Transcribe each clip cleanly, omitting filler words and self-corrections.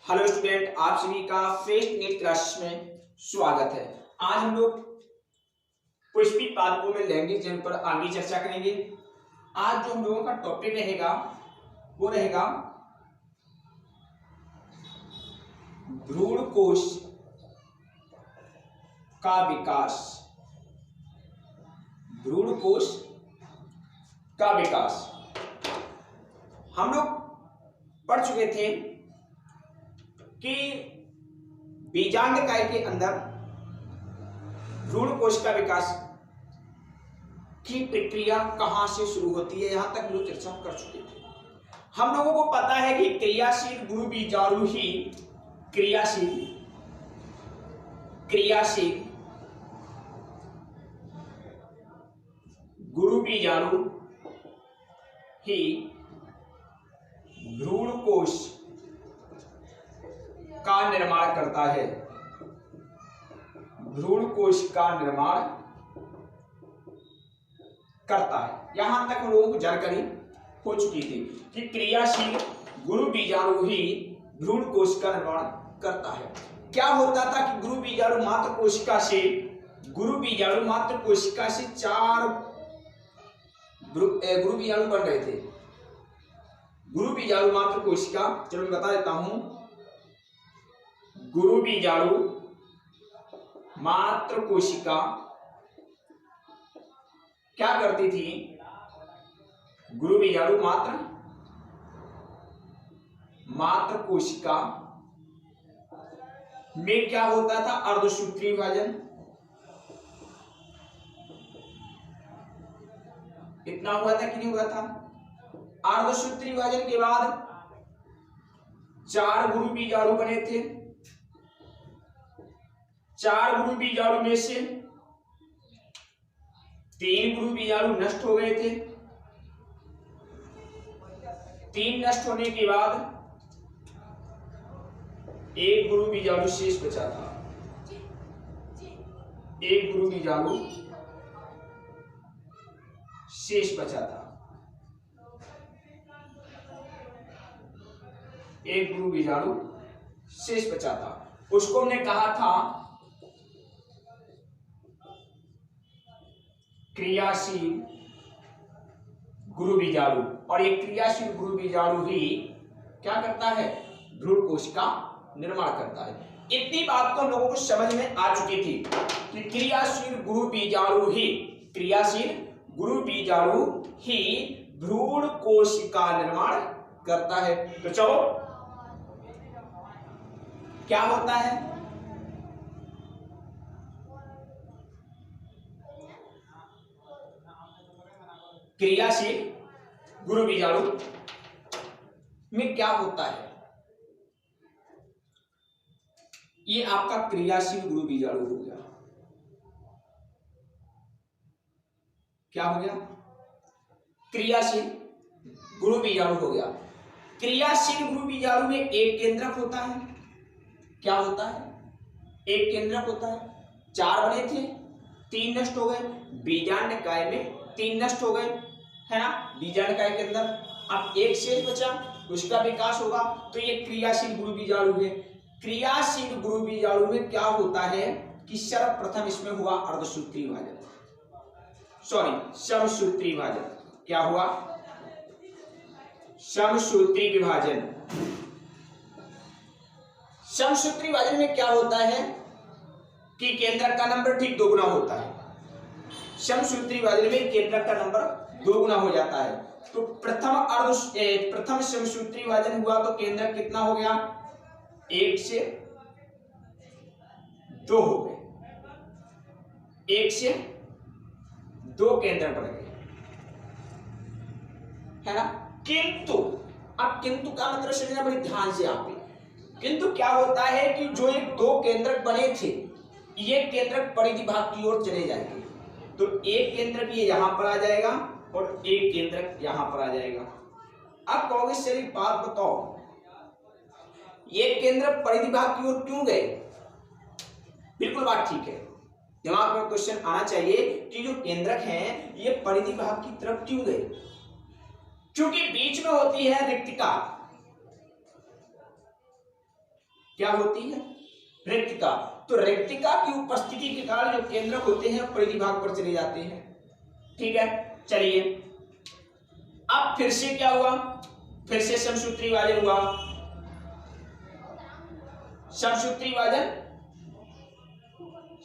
Hello student, आप सभी का फेस्ट नीट क्लास में स्वागत है। आज हम लोग पुष्पी पादपों में लैंगिक जन्म पर आगे चर्चा करेंगे। आज जो हम लोगों का टॉपिक रहेगा वो रहेगा भ्रूण कोश का विकास। भ्रूण कोश का विकास हम लोग पढ़ चुके थे कि बीजांडकाय के अंदर भ्रूण कोश का विकास की प्रक्रिया कहां से शुरू होती है, यहां तक लोग चर्चा कर चुके थे। हम लोगों को पता है कि क्रियाशील गुरु बीजाणु ही क्रियाशील गुरु बीजाणु ही भ्रूण कोश का निर्माण करता है। भ्रूण कोश का निर्माण करता है। यहां तक हम लोगों को जानकारी हो चुकी थी कि क्रियाशील गुरु बीजाणु ही भ्रूण कोश का निर्माण करता है। क्या होता था कि गुरु बीजाणु मात्र कोशिका से चार गुरु बीजाणु बन रहे थे। गुरु बीजाणु मात्र कोशिका, चलो मैं बता देता हूं। गुरु बीजाणु मात्र कोशिका क्या करती थी? गुरु बीजाणु मात्र कोशिका में क्या होता था? अर्धसूत्री विभाजन। इतना हुआ था कि नहीं हुआ था? अर्धसूत्री विभाजन के बाद चार गुरु बीजाणु बने थे। चार गुरु बीजाणु में से तीन गुरु बीजाणु नष्ट हो गए थे। तीन नष्ट होने के बाद एक गुरु बीजाणु शेष बचा था। एक गुरु बीजाणु शेष बचा था। एक गुरु बीजाणु शेष बचा था। उसको हमने कहा था क्रियाशील गुरु बीजाणु। और ये क्रियाशील गुरु बीजाणु ही क्या करता है? भ्रूण कोश का निर्माण करता है। इतनी बात तो लोगों को समझ में आ चुकी थी कि क्रियाशील गुरु बीजाणु ही भ्रूण कोश का निर्माण करता है। तो चलो क्या होता है? क्रियाशील गुरु बीजाणु में क्या होता है? ये आपका क्रियाशील गुरु बीजाणु हो गया। क्या हो गया? क्रियाशील गुरु बीजाणु हो गया। क्रियाशील गुरु बीजाणु में एक केंद्रक होता है। क्या होता है? एक केंद्रक होता है। चार बने थे, तीन नष्ट हो गए। बीजांडकाय में तीन नष्ट हो गए, है ना? बीजांडकाय के अंदर अब एक शेष बचा, उसका विकास होगा। तो ये क्रियाशील गुरु बीजाणु है। क्रियाशील गुरु बीजाणु में क्या होता है कि सर्वप्रथम इसमें हुआ अर्धसूत्री विभाजन, समसूत्री विभाजन। क्या हुआ? समसूत्री विभाजन। समसूत्री विभाजन में क्या होता है कि केंद्रक का नंबर ठीक दोगुना होता है। समसूत्री विभाजन में केंद्रक का नंबर दोगुना हो जाता है। तो प्रथम समसूत्री विभाजन हुआ तो केंद्रक कितना हो गया? 1 से 2 हो गए। 1 से 2 केंद्रक बढ़ गए, है ना? किंतु अब किंतु का मतलब समझना बड़ी ध्यान से आप। किंतु क्या होता है कि जो ये 2 केंद्रक बने थे, ये केंद्रक परिधि भाग की ओर चले जाएंगे। तो एक केंद्रक ये यहां पर आ जाएगा और एक केंद्रक यहां पर आ जाएगा। अब कहोगे सर एक बात बताओ, ये केंद्रक परिधि भाग की ओर क्यों गए? बिल्कुल बात ठीक है। दिमाग में क्वेश्चन आना चाहिए कि जो केंद्रक हैं ये परिधि भाग की तरफ क्यों गए? क्योंकि बीच में होती है रिक्तिका। क्या होती है? रिक्तिका। तो रिक्तिका की उपस्थिति के कारण जो केंद्रक होते हैं परिधि भाग पर चले जाते हैं। ठीक है, चलिए अब फिर से क्या हुआ, फिर से समसूत्री विभाजन हुआ। समसूत्री विभाजन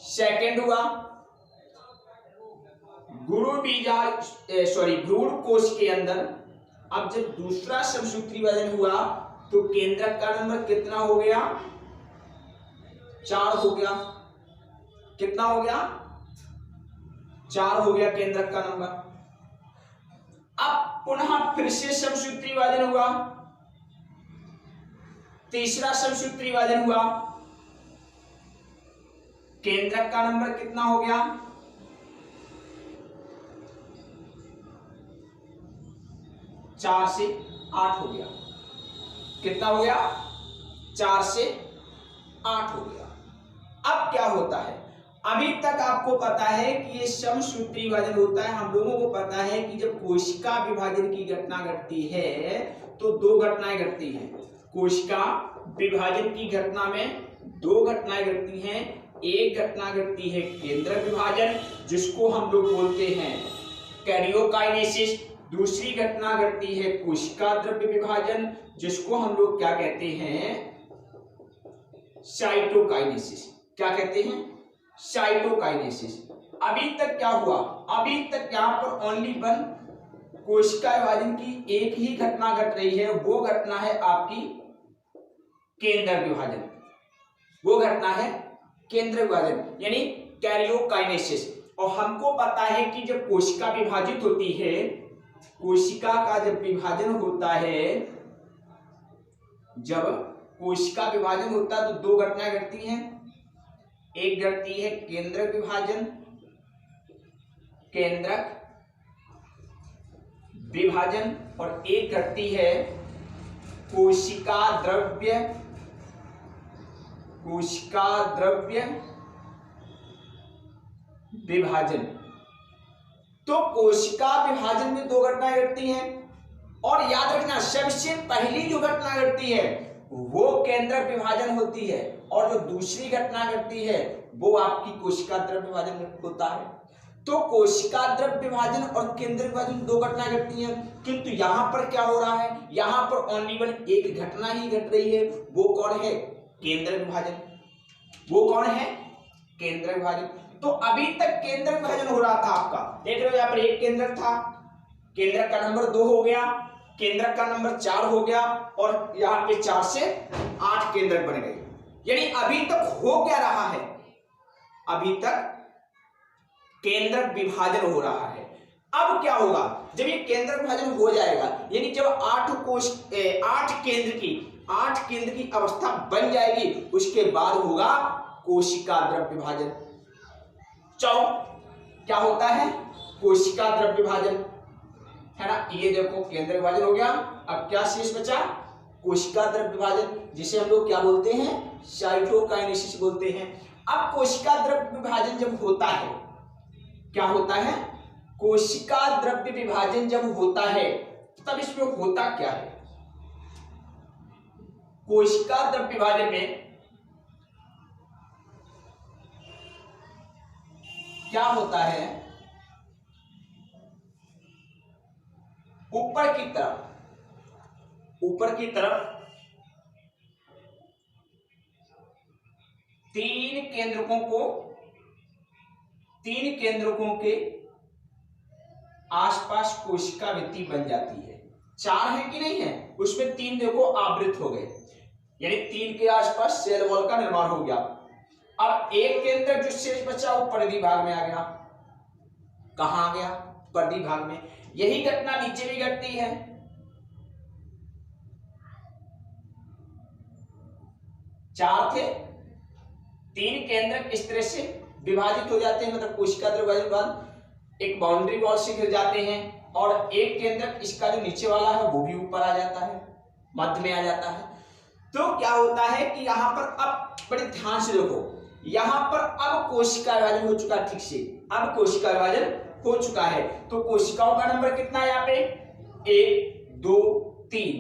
सेकंड हुआ। भ्रूण कोश के अंदर अब जब दूसरा समसूत्री विभाजन हुआ तो केंद्रक का नंबर कितना हो गया? 4 हो गया। कितना हो गया? 4 हो गया केंद्रक का नंबर। अब पुनः फिर से समसूत्री विभाजन हुआ, तीसरा समसूत्री विभाजन हुआ, केंद्रक का नंबर कितना हो गया? 4 से 8 हो गया। कितना हो गया? 4 से 8 हो गया। अब क्या होता है, अभी तक आपको पता है कि ये समसूत्री विभाजन होता है। हम लोगों को पता है कि जब कोशिका विभाजन की घटना घटती है तो 2 घटनाएं घटती हैं। कोशिका विभाजन की घटना में 2 घटनाएं घटती हैं। एक घटना घटती है केंद्रक विभाजन, जिसको हम लोग बोलते हैं कैरियोकाइनेसिस। दूसरी घटना घटती है कोशिका द्रव्य विभाजन, जिसको हम लोग क्या कहते हैं? साइटोकाइनेसिस। क्या कहते हैं? साइटोकाइनेसिस। अभी तक क्या हुआ? अभी तक यहाँ पर ओनली 1 कोशिका विभाजन की एक ही घटना घट रही है। वो घटना है आपकी केंद्रक विभाजन। वो घटना है केंद्रक विभाजन यानी कैरियोकाइनेसिस। और हमको पता है कि जब कोशिका विभाजित होती है, कोशिका का जब विभाजन होता है, जब कोशिका विभाजन होता है तो 2 घटनाएं घटती हैं। एक घटती है केंद्रक विभाजन, केंद्रक विभाजन, और एक घटती है कोशिका द्रव्य, कोशिका द्रव्य विभाजन। तो कोशिका विभाजन में 2 घटनाएं घटती हैं। और याद रखना, सबसे पहली जो घटना घटती है वो केंद्रक विभाजन होती है, और जो दूसरी घटना घटती है वो आपकी कोशिका द्रव्य विभाजन होता है। तो कोशिका द्रव्य विभाजन और केंद्रक विभाजन 2 घटनाएं घटती हैं। किंतु यहां पर क्या हो रहा है? यहां पर ओनली 1 एक घटना ही घट रही है। वो कौन है? केंद्रक विभाजन। वो कौन है? केंद्रक विभाजन। तो अभी तक केंद्रक विभाजन हो रहा था आपका। देख रहे हो यहाँ पर एक केंद्रक था, केंद्रक का नंबर 2 हो गया, केंद्रक का नंबर 4 हो गया, और यहाँ पे 4 से 8 केंद्रक बन गए। यानी अभी तक हो क्या रहा है? अभी तक केंद्रक विभाजन हो रहा है। अब क्या होगा? जब ये केंद्रक विभाजन हो जाएगा, यानी जब 8 केंद्र की अवस्था बन जाएगी, उसके बाद होगा कोशिका द्रव्य विभाजन। क्या होता है? कोशिका द्रव्य विभाजन, है ना। ये देखो केंद्रक विभाजन हो गया। अब क्या शेष बचा? कोशिका द्रव्य विभाजन, जिसे हम लोग क्या बोलते हैं? साइटोकाइनेसिस बोलते हैं। अब कोशिका द्रव्य विभाजन जब होता है, क्या होता है? कोशिका द्रव्य विभाजन जब होता है तब इसमें होता क्या है? कोशिका द्रव्य विभाजन में क्या होता है? ऊपर की तरफ 3 केंद्रकों के आसपास कोशिका भित्ति बन जाती है। 4 है कि नहीं है? उसमें 3 देखो आवृत हो गए, यानी 3 के आसपास सेल वॉल का निर्माण हो गया। अब एक केंद्रक जो शेष बचा वो परिधि भाग में आ गया। कहां आ गया? परिधि भाग में। यही घटना नीचे भी घटती है। 4 थे, 3 केंद्रक इस तरह से विभाजित हो जाते हैं, मतलब कोशिका द्रव्य विभाजन के बाद एक बाउंड्री वॉल से घिर जाते हैं, और एक केंद्रक इसका जो नीचे वाला है वो भी ऊपर आ जाता है, मध्य में आ जाता है। तो क्या होता है कि यहाँ पर अब बड़े ध्यान से देखो, यहाँ पर अब कोशिका विभाजन हो चुका है। ठीक से अब कोशिका विभाजन हो चुका है। तो कोशिकाओं का नंबर कितना है यहाँ पे? 1 2 3।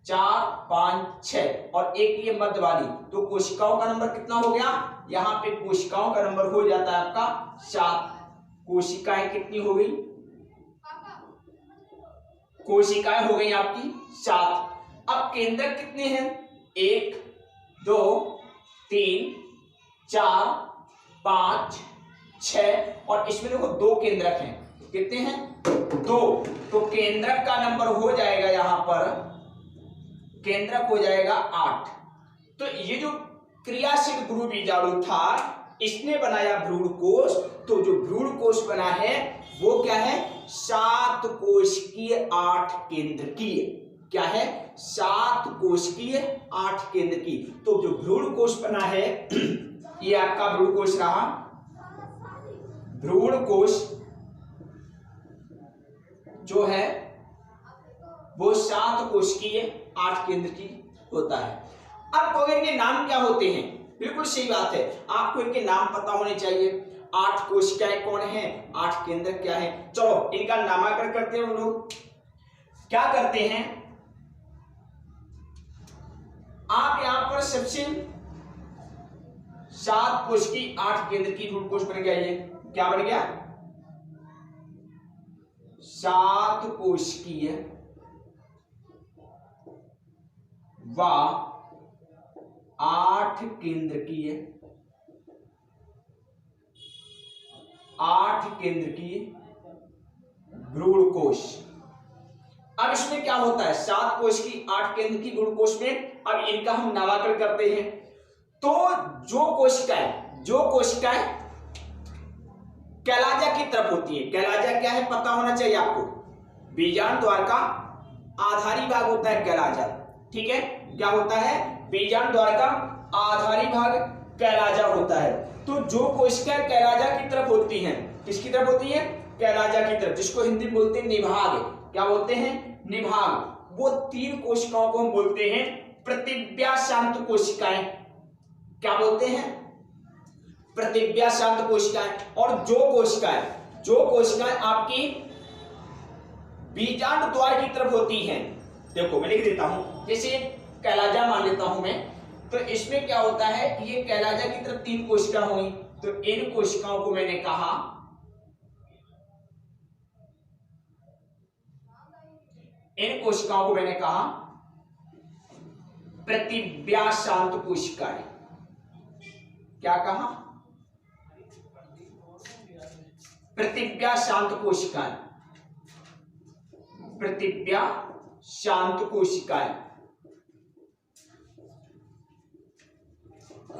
4 5 6 और एक ये मध्य वाली, तो कोशिकाओं का नंबर कितना हो गया? यहाँ पे कोशिकाओं का नंबर हो जाता है आपका 7। कोशिकाएं कितनी हो गई? कोशिकाएं हो गई आपकी 7। अब केंद्रक कितने हैं? 1 2 3 4 5 6 और इसमें देखो 2 केंद्रक हैं। कितने हैं? 2। तो केंद्रक का नंबर हो जाएगा, यहां पर केंद्रक हो जाएगा 8। तो ये जो क्रियाशील गुरु बीजाणु था, इसने बनाया भ्रूण कोश। तो जो भ्रूण कोश बना है वो क्या है? 7 कोशिकीय 8 केंद्रकीय। क्या है? 7 कोशिकीय 8 केंद्रकीय। तो जो भ्रूण कोश बना है ये आपका भ्रूण कोश रहा। भ्रूण कोश जो है वो 7 कोशिकीय 8 केंद्रकीय होता है। अब तो इनके नाम क्या होते हैं? बिल्कुल सही बात है, आपको इनके नाम पता होने चाहिए। 8 कोशिकाएं कौन है, 8 केंद्र क्या है? चलो इनका नामकरण करते हैं हम लोग। क्या करते हैं आप यहां पर? सबसे 7 कोशिकीय 8 केंद्र की भ्रूण कोश बन गया। ये क्या बन गया? 7 कोशिकीय व 8 केंद्रकीय 8 केंद्रकीय भ्रूण कोश। अब इसमें क्या होता है? 7 कोशिकीय 8 केंद्रकीय भ्रूण कोश में अब इनका हम नामकरण करते हैं। तो जो कोशिकाएं कैलाजा की तरफ होती है, कैलाजा क्या है पता होना चाहिए आपको। बीजांड द्वार का आधारी भाग होता है कैलाजा। ठीक है, क्या होता है? बीजांड द्वार का आधारी भाग कैलाजा होता है। तो जो कोशिकाएं कैलाजा की तरफ होती हैं, किसकी तरफ होती है? कैलाजा की तरफ, जिसको हिंदी में बोलते हैं निभाग। क्या बोलते हैं? निभाग। वो 3 कोशिकाओं को हम बोलते हैं प्रतिव्या शांत कोशिकाएं। क्या बोलते हैं? प्रतिव्या शांत कोशिकाएं। और जो कोशिकाएं आपकी बीजांड द्वार की तरफ होती हैं, देखो मैं लिख देता हूं, जैसे कैलाजा मान लेता हूं मैं, तो इसमें क्या होता है? ये कैलाजा की तरफ 3 कोशिकाएं होंगी, तो इन कोशिकाओं को मैंने कहा प्रतिव्या शांत कोशिकाएं। क्या कहा? प्रतिव्या शांत कोशिकाएं। प्रतिव्या शांत कोशिकाएं,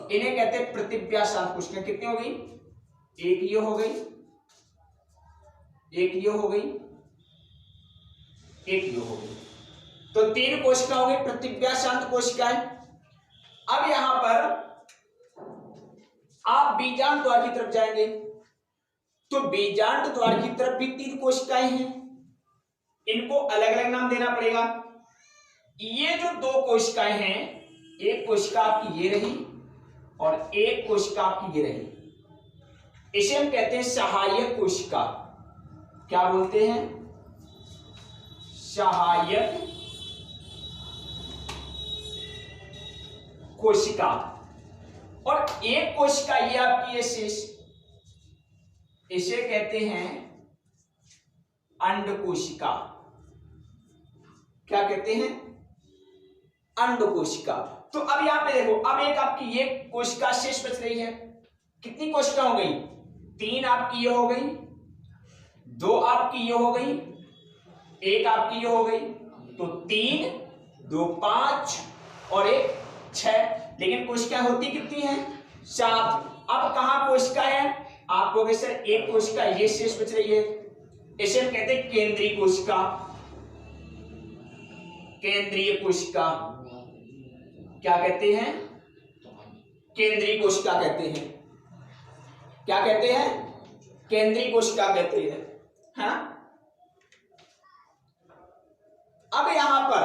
इन्हें कहते हैं प्रतिव्या शांत कोशिकाएं। कितनी हो गई? एक ये हो गई, एक ये हो गई, एक ये हो गई। तो 3 कोशिका हो गई प्रतिव्या शांत कोशिकाएं। अब यहां पर आप बीजांड द्वार की तरफ जाएंगे, तो बीजांड द्वार की तरफ भी 3 कोशिकाएं हैं। इनको अलग अलग नाम देना पड़ेगा। ये जो 2 कोशिकाएं हैं, एक कोशिका आपकी ये रही और एक कोशिका आपकी ये रही, इसे हम कहते हैं सहायक कोशिका। क्या बोलते हैं? सहायक कोशिका। और एक कोशिका ये आपकी ये शेष, इसे कहते हैं अंड कोशिका। क्या कहते हैं? अंड कोशिका। तो अब यहां पे देखो, अब एक आपकी ये कोशिका शेष बच रही है। कितनी कोशिका हो गई? 3 आपकी ये हो गई, 2 आपकी ये हो गई, एक आपकी ये हो गई। तो 3 2 5 और 1 6। लेकिन कोशिकाएं होती कितनी हैं? 7। अब कहां कोशिका है? आप कहोगे सर एक कोशिका ये शेष बच रही है, इसे हम कहते हैं केंद्रीय कोशिका। केंद्रीय कोशिका क्या कहते हैं? केंद्रीय कोशिका कहते हैं। क्या कहते हैं? केंद्रीय कोशिका कहते हैं। हाँ? अब यहां पर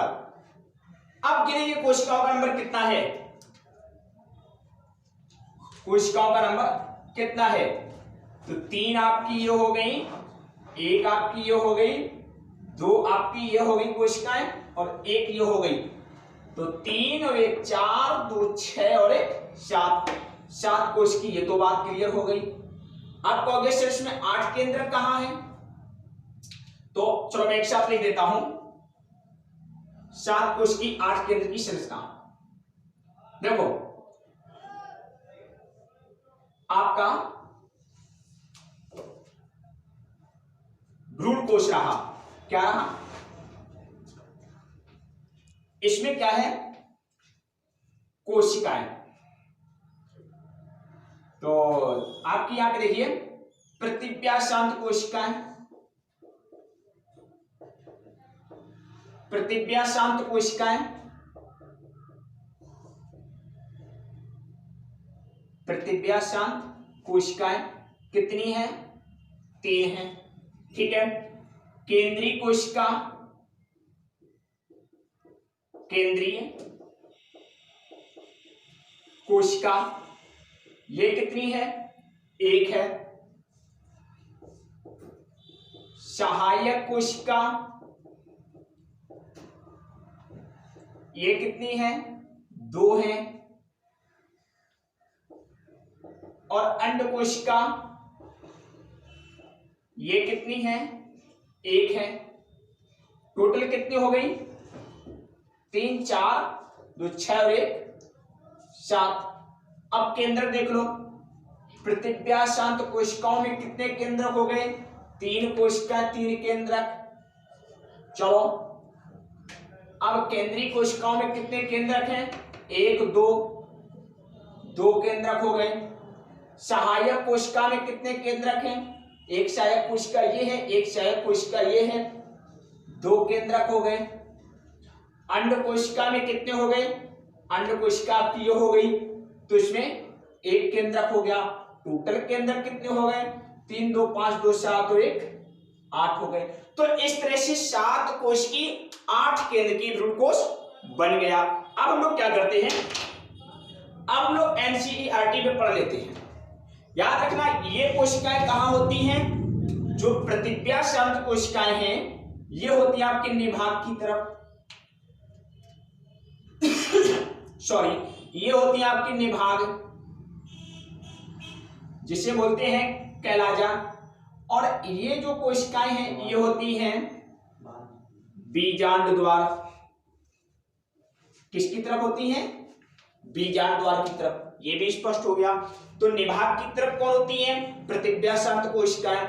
अब गिनेंगे कोशिकाओं का नंबर कितना है। कोशिकाओं का नंबर कितना है? तो 3 आपकी ये हो गई, 1 आपकी ये हो गई, 2 आपकी ये हो गई कोशिकाएं और 1 ये हो गई। तो 3 और 1 4, 2 6 और 1 7, 7 कोश की, ये तो बात क्लियर हो गई। अब कहोगे सर इसमें 8 केंद्र कहां है, तो चलो मैं एक साथ लिख देता हूं। 7 कोश की 8 केंद्र की संरचना देखो, आपका भ्रूण कोश रहा, क्या रहा, इसमें क्या है, कोशिकाएं। तो आपकी यहां पे देखिए प्रतिव्यासांत कोशिकाएं, प्रतिव्यासांत कोशिकाएं, प्रतिव्यासांत कोशिकाएं कितनी है, 3 है, ठीक है। केंद्रीय कोशिका, केंद्रीय कोशिका ये कितनी है, 1 है। सहायक कोशिका ये कितनी है, 2 है। और अंड कोशिका ये कितनी है, 1 है। टोटल कितनी हो गई, 3 4 2 6 और 1 7। अब केंद्र देख लो, प्रतिव्यासांत कोशिकाओं में कितने केंद्रक हो गए, 3 कोशिका 3 केंद्रक। चलो अब केंद्रीय कोशिकाओं में कितने केंद्रक हैं, 1 2, 2 केंद्रक हो गए। सहायक कोशिका में कितने केंद्रक हैं, एक सहायक कोशिका ये है, एक सहायक कोशिका ये है, 2 केंद्रक हो गए। अंड कोशिका में कितने हो गए, अंड कोशिका आपकी ये हो गई, तो इसमें 1 केंद्रक हो गया। टोटल केंद्रक कितने हो गए, 3 2 5 2 7 और 1 8 हो गए। तो इस तरह से 7 कोश की 8 केंद्र की भ्रूण कोश बन गया। अब हम लोग क्या करते हैं, अब हम लोग एनसीईआरटी में पढ़ लेते हैं। याद रखना ये कोशिकाएं कहां होती हैं, जो प्रतिव्यासांत कोशिकाएं हैं ये होती है आपके निभाग की तरफ, सॉरी ये होती है आपके निभाग, जिसे बोलते हैं कैलाजा। और ये जो कोशिकाएं हैं ये होती हैं बीजांड द्वार। किसकी तरफ होती हैं, बीजांड द्वार की तरफ। ये भी स्पष्ट हो गया। तो निभाग की तरफ कौन होती हैं, प्रतिव्यासांत कोशिकाएं।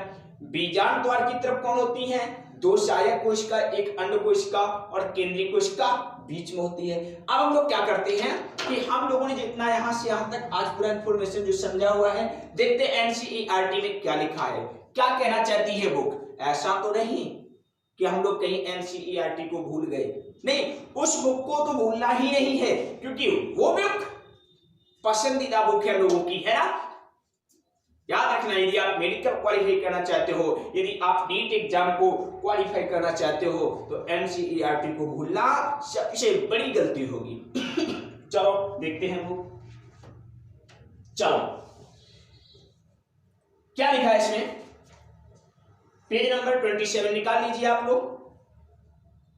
बीजांड द्वार की तरफ कौन होती हैं, 2 सहायक कोशिका, 1 अंड कोशिका और केंद्रीय कोशिका बीच में होती है। अब हम लोग क्या करते हैं कि हम लोगों ने जितना यहां से यहां तक आज पूरा इंफॉर्मेशन जो समझा हुआ है, देखते हैं एनसीईआरटी में क्या लिखा है, क्या कहना चाहती है बुक। ऐसा तो नहीं कि हम लोग कहीं एनसीईआरटी को भूल गए, नहीं, उस बुक को तो भूलना ही नहीं है, क्योंकि वो बुक पसंदीदा बुक है लोगों की, है ना। याद रखना, यदि आप मेडिकल क्वालिफाई करना चाहते हो, यदि आप नीट एग्जाम को क्वालिफाई करना चाहते हो, तो एनसीईआरटी को भूलना सबसे बड़ी गलती होगी। चलो देखते हैं वो, चलो क्या लिखा है इसमें, पेज नंबर 27 निकाल लीजिए आप लोग।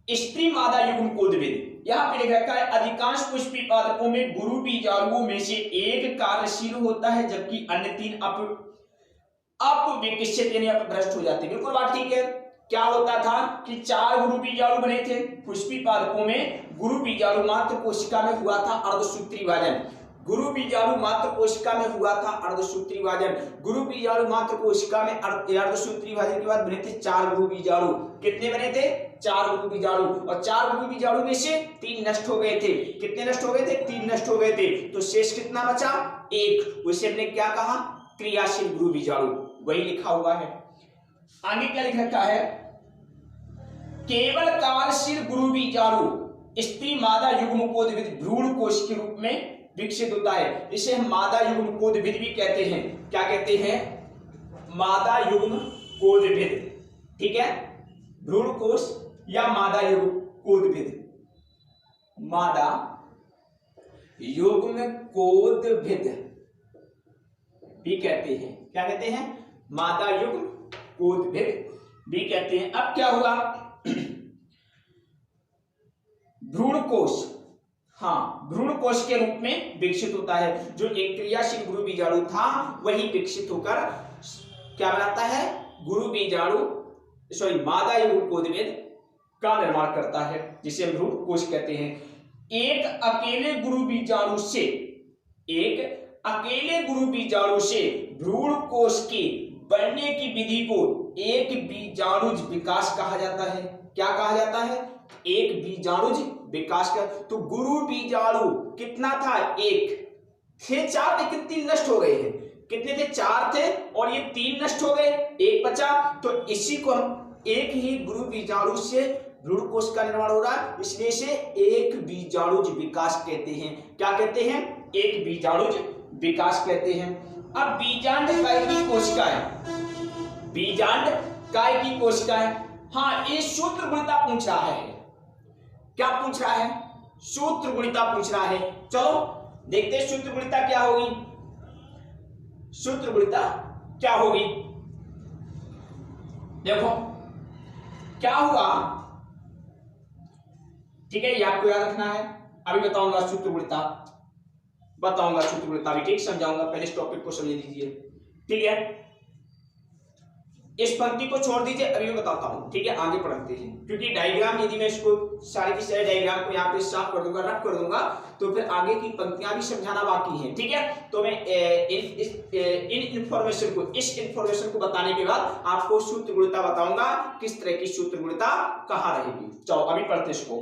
स्त्री मादा युग्म कोदविद, यहां पे लिखा है अधिकांश पुष्पी पादपों में गुरु बीजाणुओं में से एक कार्यशील होता है, जबकि अन्य 3 अपविकसित यानी अपभ्रष्ट हो जाते हैं। बिल्कुल बात ठीक है। क्या होता था कि 4 गुरु बीजाणु बने थे पुष्पी पादपों में, गुरु बीजाणु मात्र कोशिका में हुआ था अर्धसूत्री विभाजन, गुरु बीजाणु मात्र कोशिका में हुआ था अर्धसूत्री विभाजन, गुरु बीजाणु मात्र कोशिका में अर्धसूत्री विभाजन के बाद बने थे 4 गुरु बीजाणु। कितने बने थे, 4 गुरु बीजाणु, और 4 गुरु बीजाणु में से 3 नष्ट हो गए थे। कितने नष्ट हो गए थे, 3 नष्ट हो गए थे, तो शेष कितना बचा, 1। उसे हमने क्या कहा, क्रियाशील गुरु बीजाणु, वही लिखा हुआ है। आगे क्या लिखा है, केवल कार्यशील गुरु बीजाणु स्त्री मादा युग्मकोद्भिद भ्रूण कोश के रूप में विकसित होता है। इसे हम मादा युग्मकोद्भिद भी कहते हैं। क्या कहते हैं, मादा युग्मकोद्भिद, ठीक है, भ्रूण कोश या मादा युग्मकोद्भिद, मादा युग्मकोद्भिद भी कहते हैं। क्या कहते हैं, मादा युग्मकोद्भिद भी कहते हैं। अब क्या हुआ, भ्रूण कोश हाँ, भ्रूण कोश के रूप में विकसित होता है। जो एक क्रियाशील गुरु बीजाणु था वही विकसित होकर क्या बनाता है, गुरु बीजाणु मादा यौगिकोद्भिद का निर्माण करता है, जिसे हम भ्रूण कोश कहते हैं। एक अकेले गुरु बीजाणु से भ्रूण कोश के बनने की विधि को एक बीजाणुज विकास कहा जाता है। क्या कहा जाता है, एक बीजाणुज विकास का। तो गुरु बीजाणु कितना था, एक थे, 4 लेकिन 3 नष्ट हो गए हैं। कितने थे, 4 थे और ये 3 नष्ट हो गए, एक बचा। तो इसी को हम एक ही गुरु बीजाणु से भ्रूण कोश का निर्माण हो रहा है, इसलिए इसे एक बीजाणुज विकास कहते हैं। क्या कहते हैं, एक बीजाणुज विकास कहते हैं। अब बीजांड काय की कोशिकाएं, बीजांड काय की कोशिकाएं, हाँ, ये सूत्रगुणिता पूछ रहा है। क्या पूछ रहा है, सूत्रगुणिता पूछ रहा है। चलो देखते हैं सूत्रगुणिता क्या होगी। सूत्रगुणिता क्या होगी, देखो क्या हुआ, ठीक है, ये आपको याद रखना है। अभी बताऊंगा सूत्रगुणिता भी ठीक समझाऊंगा, पहले इस टॉपिक को समझ लीजिए, ठीक है। इस पंक्ति को छोड़ दीजिए, अभी मैं बताता हूं, ठीक है, आगे पढ़ते हैं। क्योंकि डायग्राम यदि मैं इसको सारी की सारी डायग्राम को यहाँ पे साफ कर दूंगा, रख कर दूंगा, तो फिर आगे की पंक्तियां भी समझाना बाकी है, ठीक है। तो मैं इस इंफॉर्मेशन को बताने के बाद आपको सूत्रगुणिता बताऊंगा, किस तरह की सूत्रगुणिता कहाँ रहेगी। चलो अभी पढ़ते इसको।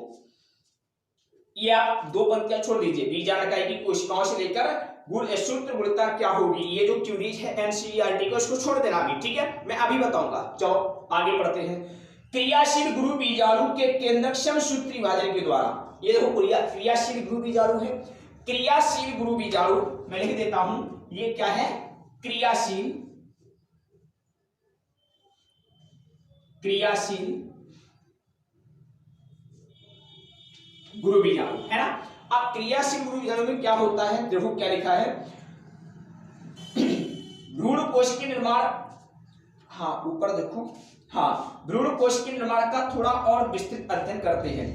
ये आप 2 पंक्तियां छोड़ दीजिए, बीजांड काय की कोशिकाओं से लेकर सूत्रगुणिता क्या होगी, ये जो क्यूरीज है एनसीईआरटी को, इसको छोड़ देना अभी, ठीक है, मैं अभी बताऊंगा। चलो आगे पढ़ते हैं। क्रियाशील गुरु बीजाणु के केंद्रक समसूत्री विभाजन के द्वारा, ये देखो क्रियाशील गुरु बीजाणु है। क्रियाशील गुरु बीजाणु मैं लिख देता हूं, ये क्या है, क्रियाशील गुरु बीजाणु है ना। अब क्रियाशील गुरु बीजाणु में क्या होता है, देखो क्या लिखा है, भ्रूण कोश के निर्माण, हाँ ऊपर देखो, हाँ, भ्रूण कोश के निर्माण का थोड़ा और विस्तृत अध्ययन करते हैं।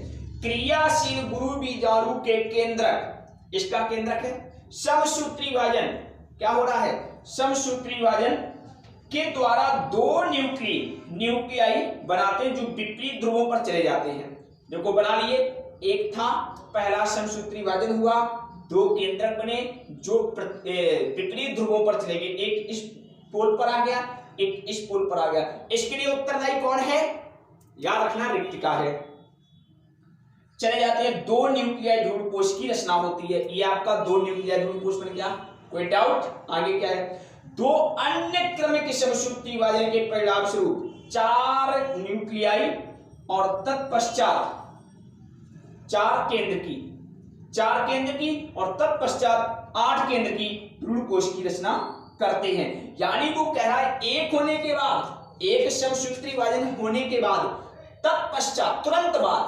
क्रियाशील गुरु बीजाणु के केंद्रक, इसका केंद्रक है समसूत्री विभाजन। क्या हो रहा है, समसूत्री विभाजन के द्वारा 2 न्यूक्लियाई बनाते हैं जो विपरीत ध्रुवों पर चले जाते हैं। देखो बना लिए, एक था, पहला समसूत्री विभाजन हुआ, 2 केंद्रक बने जो विपरीत ध्रुवों पर चले गए, एक इस पोल पर आ गया, एक इस पोल पर आ गया। इसके लिए उत्तरदायी कौन है, याद रखना, रिक्तिका है। चले जाते हैं, 2 न्यूक्लियाई भ्रूण कोश की रचना होती है। ये आपका 2 न्यूक्लियाई भ्रूण कोश बन गया, कोई डाउट, आगे क्या है। 2 अन्य क्रमिक समसूत्री विभाजन के परिणाम स्वरूप 4 न्यूक्लियाई और तत्पश्चात 4 केंद्र की और तत्पश्चात 8 केंद्र की भ्रूण कोश की रचना करते हैं। यानी वो कह रहा है, एक होने के बाद, एक समसूत्री विभाजन होने के बाद तत्पश्चात तुरंत बाद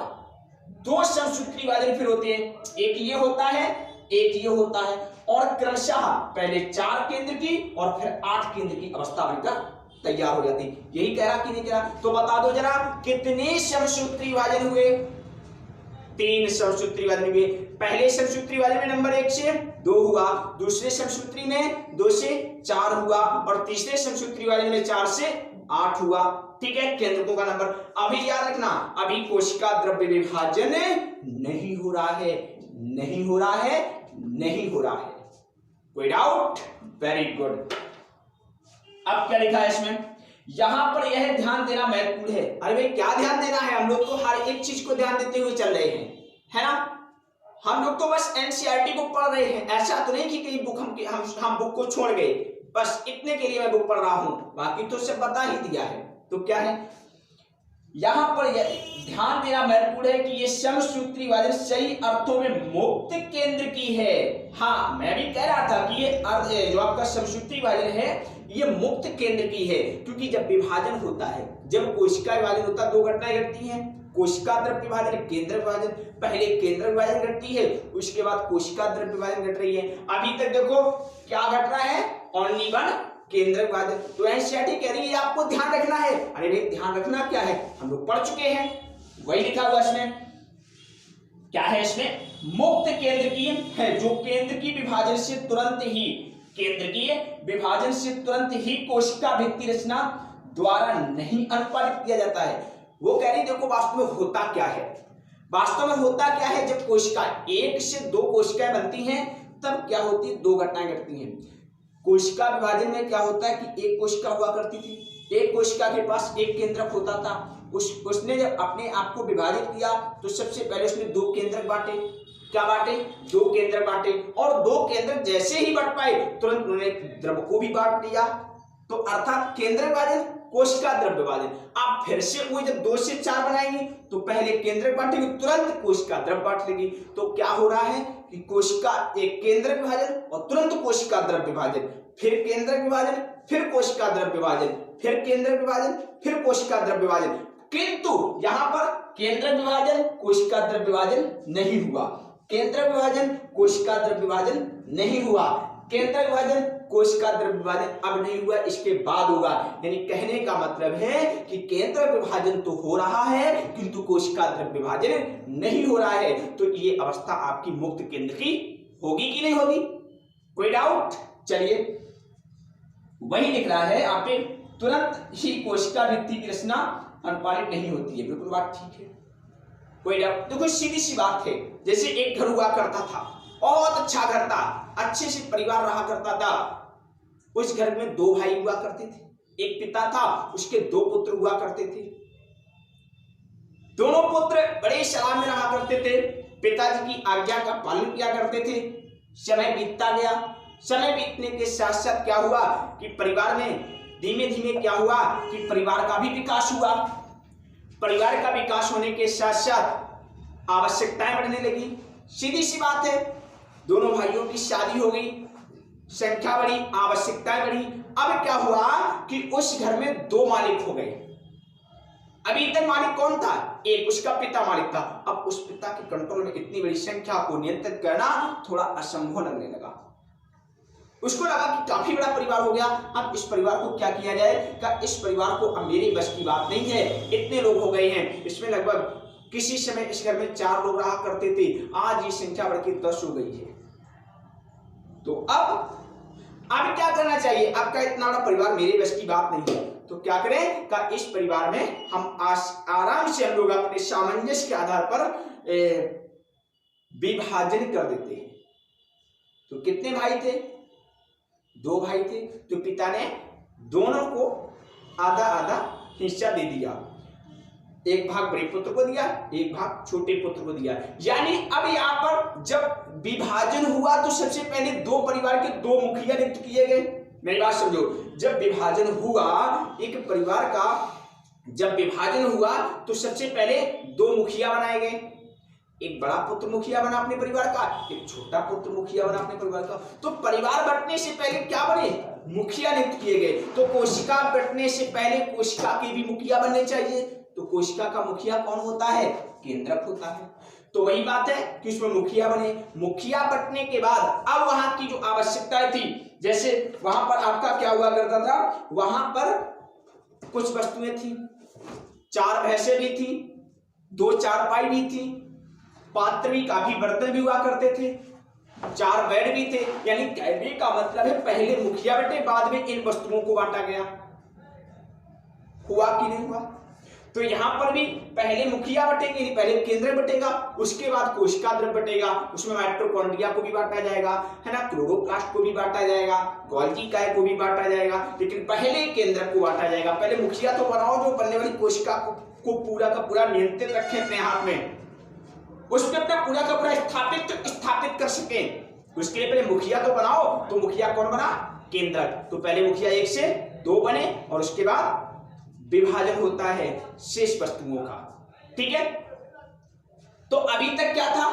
2 समसूत्री विभाजन फिर होते हैं, एक ये होता है, एक ये होता है, और क्रमशः पहले 4 केंद्र की और फिर 8 केंद्र की अवस्था बनकर तैयार हो जाती। यही कह रहा कि नहीं कह रहा, तो बता दो जरा कितने समसूत्री विभाजन हुए, 3 समसूत्री विभाजन हुए। पहले समसूत्री विभाजन में नंबर 1 से 2 हुआ, दूसरे समसूत्री में 2 से 4 हुआ, और तीसरे समसूत्री विभाजन में 4 से 8 हुआ, ठीक है, केंद्रकों का नंबर। अभी याद रखना, अभी कोशिका द्रव्य विभाजन नहीं हो रहा है। कोई डाउट, वेरी गुड। अब क्या लिखा है इसमें, यहां पर यह ध्यान देना महत्वपूर्ण है। अरे भाई क्या ध्यान देना है, हम लोग तो हर एक चीज को ध्यान देते हुए चल रहे हैं, है ना। हम लोग तो बस एनसीईआरटी को पढ़ रहे हैं, ऐसा तो नहीं कि कहीं बुक हम बुक को छोड़ गए, बस इतने के लिए मैं बुक पढ़ रहा हूं, बाकी तो सब बता ही दिया है। तो क्या है, यहां पर ध्यान देना महत्वपूर्ण है कि ये समसूत्री विभाजन सही अर्थों में मुक्त केंद्र की है। हाँ, मैं भी कह रहा था कि ये जो आपका समसूत्री विभाजन है ये मुक्त केंद्र की है, क्योंकि जब विभाजन होता है, जब कोशिका विभाजन होता है, 2 घटनाएं घटती हैं, कोशिका द्रव्य विभाजन, केंद्र विभाजन। पहले केंद्र विभाजन घटती है, उसके बाद कोशिका द्रव्य विभाजन घट रही है। अभी तक देखो क्या घट रहा है, ओनली 1 केंद्र विभाजन। तो एनसीईआरटी कह रही है आपको ध्यान रखना है। अरे भाई ध्यान रखना क्या है, हम लोग पढ़ चुके हैं, वही लिखा हुआ इसमें। क्या है इसमें, मुक्त केंद्रकीय है, जो केंद्र की विभाजन से तुरंत ही, केंद्रकीय विभाजन से तुरंत ही कोशिका भित्ति रचना द्वारा नहीं अनुपालित किया जाता है। वो कह रही देखो वास्तव में होता क्या है, वास्तव में होता क्या है, जब कोशिका एक से दो कोशिकाएं बनती हैं तब क्या होती है, दो घटनाएं घटती हैं। कोशिका विभाजन में क्या होता है कि एक कोशिका हुआ करती थी, एक कोशिका के पास एक केंद्रक होता था, उसने जब अपने आप को विभाजित किया तो सबसे पहले उसने दो केंद्रक बांटे, क्या बांटे, दो केंद्रक बांटे, और दो केंद्रक जैसे ही बंट पाए तुरंत उन्होंने द्रव को भी बांट दिया। तो अर्थात केंद्र विभाजन, कोशिका द्रव विभाजन। आप फिर से वो जब 2 से 4 बनाएंगे तो पहले केंद्रक बांटेंगे, तुरंत कोशिका द्रव बांट लेगी। तो क्या हो रहा है कि कोशिका एक केंद्र विभाजन और तुरंत कोशिका द्रव विभाजन, फिर केंद्र विभाजन, फिर कोशिका द्रव विभाजन, फिर केंद्र विभाजन, फिर कोशिका द्रव विभाजन। किंतु यहां पर केंद्र विभाजन कोशिका द्रव विभाजन नहीं हुआ, केंद्र विभाजन कोशिका द्रव विभाजन नहीं हुआ, केंद्र विभाजन कोशिका द्रव विभाजन अब नहीं हुआ, इसके बाद होगा। यानी कहने का मतलब है कि केंद्र विभाजन तो हो रहा है किंतु कोशिका द्रव विभाजन नहीं हो रहा है। तो ये अवस्था आपकी मुक्त केंद्र की होगी कि नहीं होगी, कोई डाउट? चलिए वही लिख रहा है आप पे, तुरंत ही कोशिका भित्ति की रचना अनुपालित नहीं होती है। बिल्कुल बात ठीक है, कोई डाउट? देखो सीधी सी बात है, जैसे एक घर हुआ करता था, बहुत अच्छा घर था, अच्छे से परिवार रहा करता था। उस घर में 2 भाई हुआ करते थे, एक पिता था, उसके 2 पुत्र हुआ करते थे। दोनों पुत्र बड़े सलाह में रहा करते थे, पिताजी की आज्ञा का पालन किया करते थे। समय बीतता गया, समय बीतने के साथ साथ क्या हुआ कि परिवार में धीमे धीमे क्या हुआ कि परिवार का भी विकास हुआ। परिवार का विकास होने के साथ साथ आवश्यकताएं बढ़ने लगी। सीधी सी बात है, दोनों भाइयों की शादी हो गई, संख्या बढ़ी, आवश्यकताएं बढ़ी। अब क्या हुआ कि उस घर में 2 मालिक हो गए। अभी तक मालिक कौन था, एक उसका पिता मालिक था। अब उस पिता के कंट्रोल में इतनी बड़ी संख्या को नियंत्रित करना थोड़ा असंभव लगने लगा। उसको लगा कि काफी बड़ा परिवार हो गया, अब इस परिवार को क्या किया जाए, का इस परिवार को अब मेरी बस की बात नहीं है, इतने लोग हो गए हैं। इसमें लगभग किसी समय इस घर में 4 लोग रहा करते थे, आज ये संख्या बढ़ के 10 हो गई है। तो अब क्या करना चाहिए, आपका इतना बड़ा परिवार मेरे बस की बात नहीं है, तो क्या करें का इस परिवार में हम आराम से हम लोग अपने सामंजस्य के आधार पर विभाजन कर देते हैं। तो कितने भाई थे, 2 भाई थे, तो पिता ने दोनों को आधा आधा हिस्सा दे दिया, एक भाग बड़े पुत्र को दिया, एक भाग छोटे पुत्र को दिया। यानी अब यहाँ पर जब विभाजन हुआ तो सबसे पहले 2 परिवार के 2 मुखिया नियुक्त किए गए। मेरी बात समझो, जब विभाजन हुआ एक परिवार का, जब विभाजन हुआ तो सबसे पहले 2 मुखिया बनाए गए, एक बड़ा पुत्र मुखिया बना अपने परिवार का, एक छोटा पुत्र मुखिया बना अपने परिवार का। तो परिवार बंटने से पहले क्या बने, मुखिया नियुक्त किए गए। तो कोशिका बंटने से पहले कोशिका के भी मुखिया बनने चाहिए। तो कोशिका का मुखिया कौन होता है, केंद्रक होता है। तो वही बात है कि उसमें मुखिया बने। मुखिया बंटने के बाद अब वहां की जो आवश्यकताएं थी, जैसे वहां पर आपका क्या हुआ करता था, वहां पर कुछ वस्तुएं थी, 4 भैंसे भी थी, 2 चारपाई भी थी, पात्र भी, काफी बर्तन भी हुआ करते थे, 4 बेड भी थे। यानी कहने का मतलब है पहले मुखिया बटे, बाद में इन वस्तुओं को बांटा गया। हुआ कि नहीं हुआ? तो यहां पर भी पहले मुखिया बटेंगे, पहले केंद्र बटेगा, उसके बाद कोशिका द्रव बटेगा, उसमें माइटोकॉन्ड्रिया को भी बांटा जाएगा, है ना, क्लोरोप्लास्ट को भी बांटा जाएगा, गोल्गी काय को भी बांटा जाएगा, लेकिन पहले केंद्र को बांटा जाएगा। पहले मुखिया तो बनाओ जो बनने वाली कोशिका को पूरा का पूरा नियंत्रित रखे अपने हाथ में, उसमें अपना पूरा का पूरा स्थापित कर सके। उसके लिए पहले मुखिया तो बनाओ। तो मुखिया कौन बना, केंद्रक। तो पहले मुखिया 1 से 2 बने और उसके बाद विभाजन होता है शेष वस्तुओं का, ठीक है। तो अभी तक क्या था,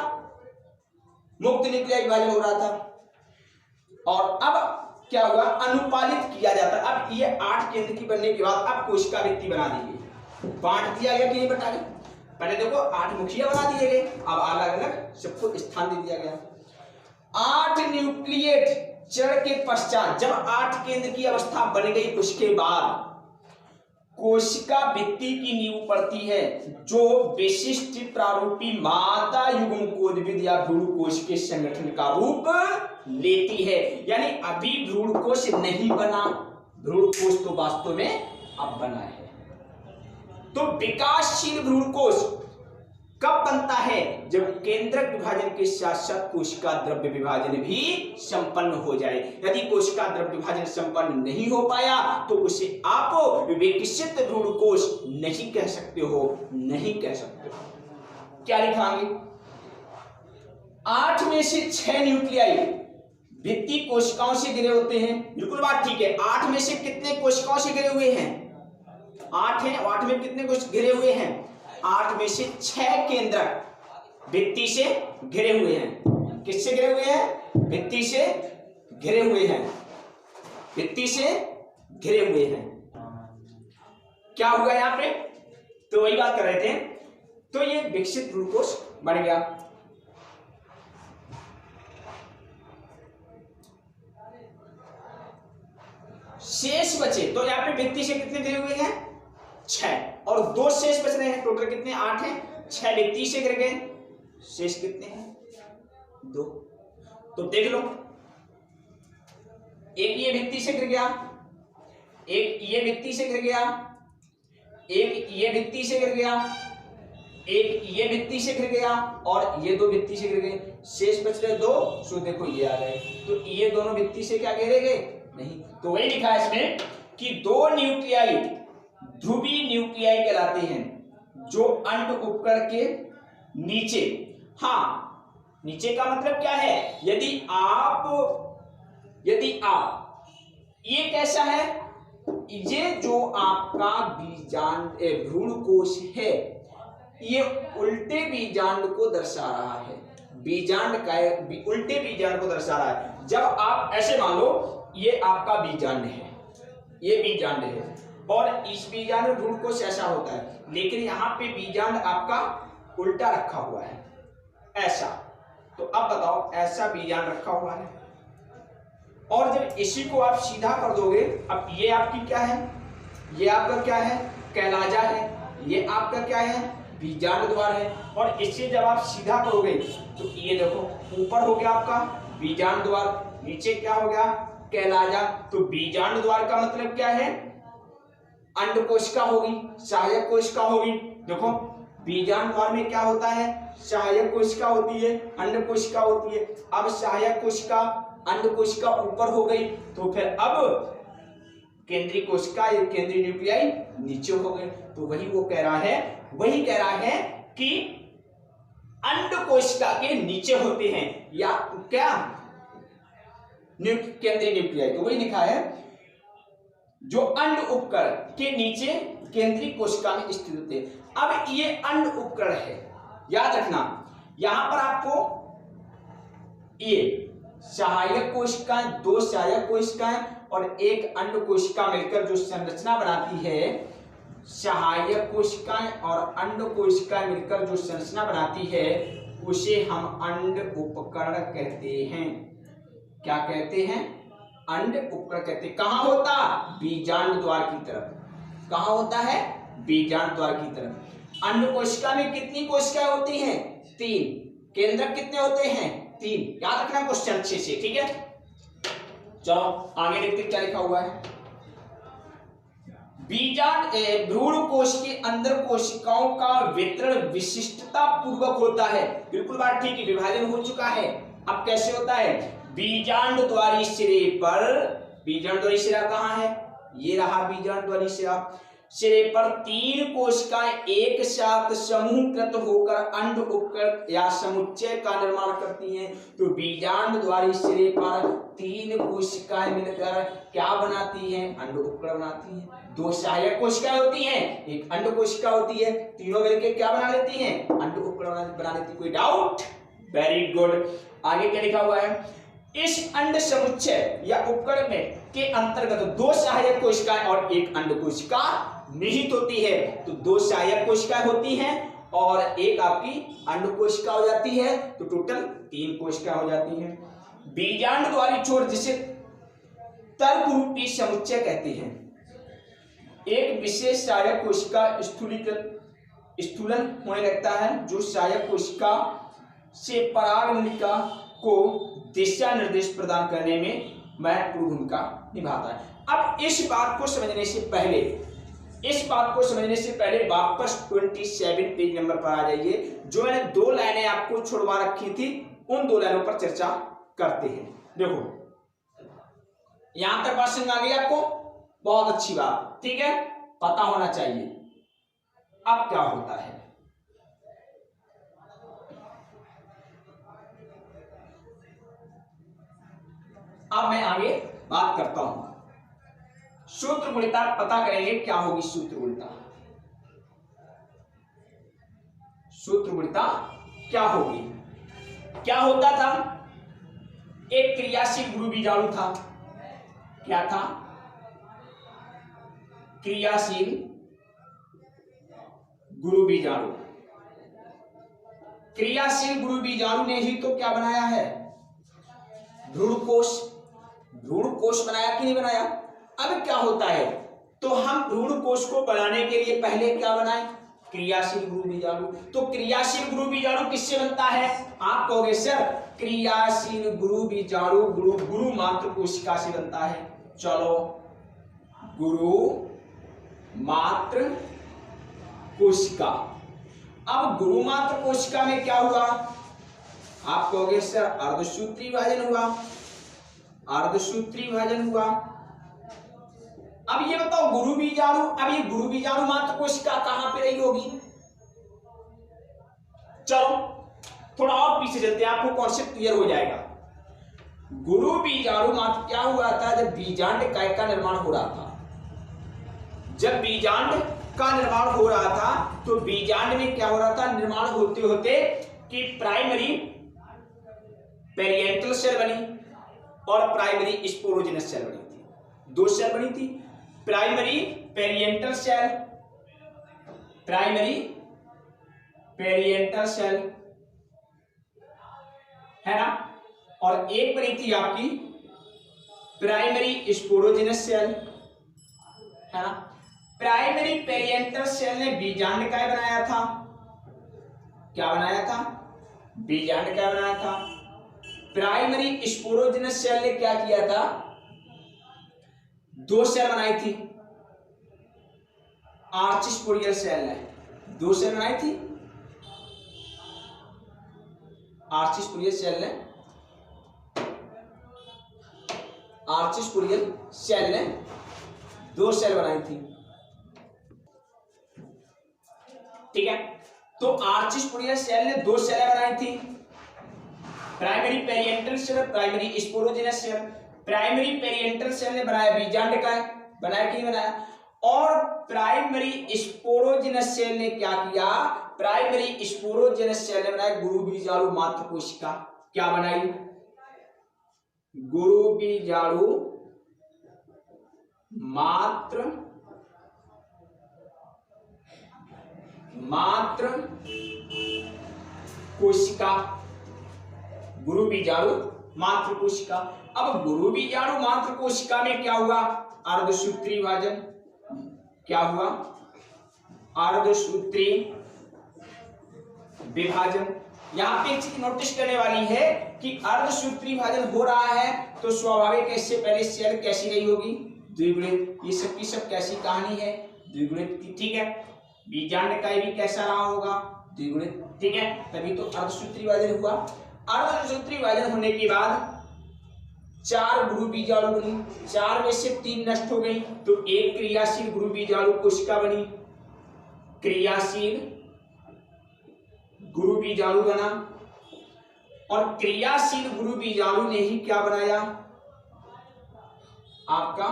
मुक्त न्यूक्लियाई विभाजन हो रहा था, और अब क्या हुआ, अनुपालित किया जाता। अब ये 8 केंद्र की बनने के बाद अब कोशिका भित्ति बना दी गई, बांट दिया गया कि नहीं बटा गया। पहले देखो 8 मुखिया बना दिए गए, अब अलग अलग सबको स्थान दे दिया गया। 8 न्यूक्लिएट चरण के पश्चात जब 8 केंद्र की अवस्था बन गई, उसके बाद कोशिका भित्ति की नींव पड़ती है जो विशिष्ट प्रारूपी मादा युग्म कोशिका या भ्रूण कोश के संगठन का रूप लेती है। यानी अभी भ्रूण कोश नहीं बना, भ्रूण कोश तो वास्तव में अब बना है। तो विकासशील भ्रूण कोश कब बनता है? जब केंद्रक विभाजन के साथ साथ कोशिका द्रव्य विभाजन भी संपन्न हो जाए। यदि कोशिका द्रव्य विभाजन संपन्न नहीं हो पाया तो उसे आप विकसित भ्रूण कोश नहीं कह सकते हो, नहीं कह सकते हो। क्या लिखांगे? 8 में से 6 न्यूक्लियाई भित्ति कोशिकाओं से घिरे होते हैं। बिल्कुल बात ठीक है। 8 में से कितने कोशिकाओं से घिरे हुए हैं? 8 है। 8 में कितने कोशिका घिरे हुए हैं? 8 में से 6 केंद्रक भित्ति से घिरे हुए हैं। किससे घिरे हुए हैं? भित्ति से घिरे हुए हैं, भित्ति से घिरे हुए हैं। क्या हुआ यहां पे? तो वही बात कर रहे थे। तो ये विकसित भ्रूण कोश बन गया। शेष बचे तो यहां पे भित्ति से कितने घिरे हुए हैं? 6 और 2 शेष बच रहे हैं। टोटल कितने? 8 हैं। 6 भित्ति से गिर गए, शेष कितने हैं? 2। तो देख लो, एक ये भित्ति से गिर गया, एक ये भित्ति से गिर गया, एक ये भित्ति से गिर गया, एक ये भित्ति से गिर गया और ये 2 भित्ति से गिर गए। शेष बच रहे 2। सो देखो ये आ गए। तो ये दोनों भित्ति से क्या गिरे गए? नहीं। तो वही लिखा है इसमें कि 2 न्यूक्लियाई ध्रुवीय न्यूक्लियाई कहलाते हैं जो अंड उपकरण के नीचे, हाँ नीचे का मतलब क्या है? यदि आप ये कैसा है? ये जो आपका बीजांड भ्रूण कोश है ये उल्टे बीजांड को दर्शा रहा है। बीजांड का उल्टे बीजांड को दर्शा रहा है। जब आप ऐसे मान लो ये आपका बीजांड है, ये बीजांड है और इस बीजांड में भ्रूण कोश ऐसा होता है, लेकिन यहाँ पे बीजांड आपका उल्टा रखा हुआ है ऐसा। तो अब बताओ ऐसा बीजांड रखा हुआ है और जब इसी को आप सीधा कर दोगे, अब ये आपकी क्या है? ये आपका क्या है? कैलाजा है। ये आपका क्या है? बीजांड द्वार है। और इससे जब आप सीधा करोगे तो ये देखो ऊपर हो गया आपका बीजांड द्वार, नीचे क्या हो गया? कैलाजा। तो बीजांड द्वार का मतलब क्या है? अंड कोशिका होगी, सहायक कोशिका होगी। देखो बीजांड द्वार में क्या होता है? सहायक कोशिका होती है, अंड कोशिका होती है। अब सहायक कोशिका, अंड कोशिका ऊपर हो गई तो फिर अब केंद्रीय कोशिका या केंद्रीय न्यूक्लियाई नीचे हो गए। तो वही वो कह रहा है कि अंड कोशिका के नीचे होते हैं या क्या? केंद्रीय न्यूक्लियाई। तो वही लिखा है जो अंड उपकरण के नीचे केंद्रीय कोशिका में स्थित होते हैं। अब ये अंड उपकरण है, याद रखना। यहां पर आपको ये सहायक कोशिकाएं, 2 सहायक कोशिकाएं और एक अंड कोशिका मिलकर जो संरचना बनाती है, सहायक कोशिकाएं और अंड कोशिकाएं मिलकर जो संरचना बनाती है उसे हम अंड उपकरण कहते हैं। क्या कहते हैं? अंड उपकरण कहते हैं। कहां होता? बीजांड द्वार की तरफ। कहां होता है? बीजांड द्वार की तरफ। अंड कोशिका में कितनी कोशिकाएं होती हैं? 3। केंद्रक कितने होते हैं? 3। याद रखना क्वेश्चन अच्छे से, ठीक है? चलो आगे देखते क्या लिखा हुआ है। बीजांड भ्रूण कोश के अंदर कोशिकाओं का वितरण विशिष्टता पूर्वक होता है। बिल्कुल बात ठीक है, विभाजन हो चुका है। अब कैसे होता है? बीजांड द्वारी सिरे पर, बीजांड द्वारी सिरा कहां है? ये रहा बीजांड द्वारी सिरा। सिरे पर 3 कोशिकाएं एक साथ समूहकृत होकर अंड उपकरण या समुच्चय का निर्माण करती हैं। तो बीजांड द्वारी सिरे पर 3 कोशिकाएं मिलकर क्या बनाती हैं? अंड उपकरण बनाती हैं। 2 सहायक कोशिकाएं होती हैं, एक अंड कोशिका होती है। तीनों मिलकर क्या बना लेती हैं? अंड उपकरण बना लेती। कोई डाउट? Very good. आगे क्या लिखा हुआ है? इस अंड समुच्चय या उपकरण में के अंतर्गत 2 सहायक कोशिकाएं और एक अंड कोशिका निहित होती है। तो 2 सहायक कोशिकाएं होती हैं और एक आपकी अंड कोशिका हो जाती है। तो टोटल 3 कोशिकाएं हो जाती हैं। बीजांड द्वारी छोर जिसे तर्क रूपी समुच्चय कहते हैं। एक विशेष सहायक कोशिका स्थूलन होने लगता है जो सहायक कोशिका से पराग नलिका को दिशा निर्देश प्रदान करने में महत्वपूर्ण भूमिका निभाता है। अब इस बात को समझने से पहले वापस 27 पेज नंबर पर आ जाइए। जो मैंने 2 लाइनें आपको छुड़वा रखी थी उन 2 लाइनों पर चर्चा करते हैं। देखो यहां तक बात समझ आ गई आपको, बहुत अच्छी बात, ठीक है, पता होना चाहिए। अब क्या होता है, अब मैं आगे बात करता हूं। सूत्र गुणिता पता करेंगे क्या होगी सूत्र गुणिता। सूत्र गुणिता क्या होगी, क्या होता था, एक क्रियाशील गुरु बीजाणु था। क्या था, क्रियाशील गुरु बीजाणु। क्रियाशील गुरु बीजाणु ने ही तो क्या बनाया है, भ्रूणकोश। भ्रूणकोश बनाया कि नहीं बनाया। अब क्या होता है, तो हम भ्रूणकोश को बनाने के लिए पहले क्या बनाए, क्रियाशील गुरु बीजाणु। तो क्रियाशील गुरु बीजाणु किससे बनता है, आप कहोगे सर क्रियाशील गुरु बीजाणु गुरु मात्र कोशिका से बनता है। चलो गुरु मात्र कोशिका। अब गुरु मात्र कोशिका में क्या हुआ, आप कहोगे सर अर्धसूत्री विभाजन हुआ। अर्धसूत्री विभाजन हुआ। अब ये बताओ गुरु बीजाणु, अब ये गुरु बीजाणु मात्र कोशिका कहां पे रही होगी। चलो थोड़ा और पीछे चलते हैं, आपको कॉन्सेप्ट क्लियर हो जाएगा। गुरु बीजाणु मात्र क्या हुआ था, जब बीजांड काय का निर्माण हो रहा था। जब बीजांड का निर्माण हो रहा था तो बीजांड में क्या हो रहा था, निर्माण होते होते कि प्राइमरी पेरिएंटल सेल बनी और प्राइमरी स्पोरोजेनस सेल बनी थी। 2 सेल बनी थी, primary parietal cell, primary parietal cell है ना, और एक बनी थी आपकी प्राइमरी स्पोरोजेनस सेल है ना। प्राइमरी पेरिएंटल सेल ने बीजांड काय बनाया था, क्या बनाया था, बीजांड काय बनाया था। प्राइमरी स्पोरोजेनस सेल ने क्या किया था, 2 सेल बनाई थी। आर्चिस्पोरियल सेल ने 2 सेल बनाई थी। आर्चिस्पोरियल सेल ने आर्चिस्पोरियल सेल ने 2 सेल बनाई थी, ठीक है। तो आर्चिस्पोरियल सेल ने 2 सेल बनाई थी, primary parietal cell, primary sporogenous cell. Primary parietal cell ने बनाया बीजांड का, बनाया कि नहीं बनाया। और प्राइमरी स्पोरोजेनस सेल ने क्या किया, प्राइमरी स्पोरोजेनस सेल ने बनाया गुरु बीजाणु मात्र कोशिका। क्या बनाई, गुरु बीजाणु मात्र कोशिका। गुरु बीजाणु मात्र कोशिका। अब गुरु बीजाणु मात्र कोशिका में क्या हुआ, अर्धसूत्री विभाजन। क्या हुआ, अर्धसूत्री विभाजन। यहां पे एक चीज नोटिस करने वाली है कि अर्धसूत्री विभाजन हो रहा है तो स्वाभाविक इससे पहले सेल कैसी रही होगी, द्विगुणित। ये सब की सब कैसी कहानी है, द्विगुणित की, ठीक है। बीजांड का भी कैसा रहा होगा, द्विगुणित, ठीक है। तभी तो अर्धसूत्री विभाजन हुआ। अर्धसूत्री विभाजन होने के बाद 4 गुरु बीजाणु बनी, 4 में से 3 नष्ट हो गई तो एक क्रियाशील गुरु बीजाणु कोशिका बनी, क्रियाशील गुरु बीजाणु बना। और क्रियाशील गुरु बीजाणु ने ही क्या बनाया, आपका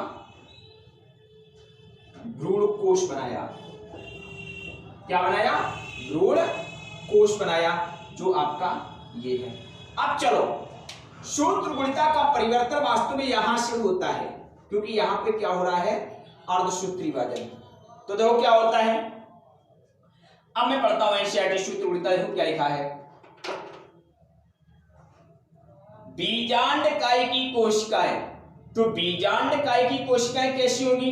भ्रूण कोश बनाया। क्या बनाया, भ्रूण कोश बनाया, जो आपका ये है। अब चलो सूत्र गुणिता का परिवर्तन वास्तव में यहां से होता है क्योंकि यहां पे क्या हो रहा है, अर्धसूत्री विभाजन। तो देखो क्या होता है, अब मैं पढ़ता हूं एनसीईआरटी सूत्र गुणिता। देखो क्या लिखा है, बीजांड काय की कोशिकाएं। तो बीजांड काय की कोशिकाएं कैसी होगी,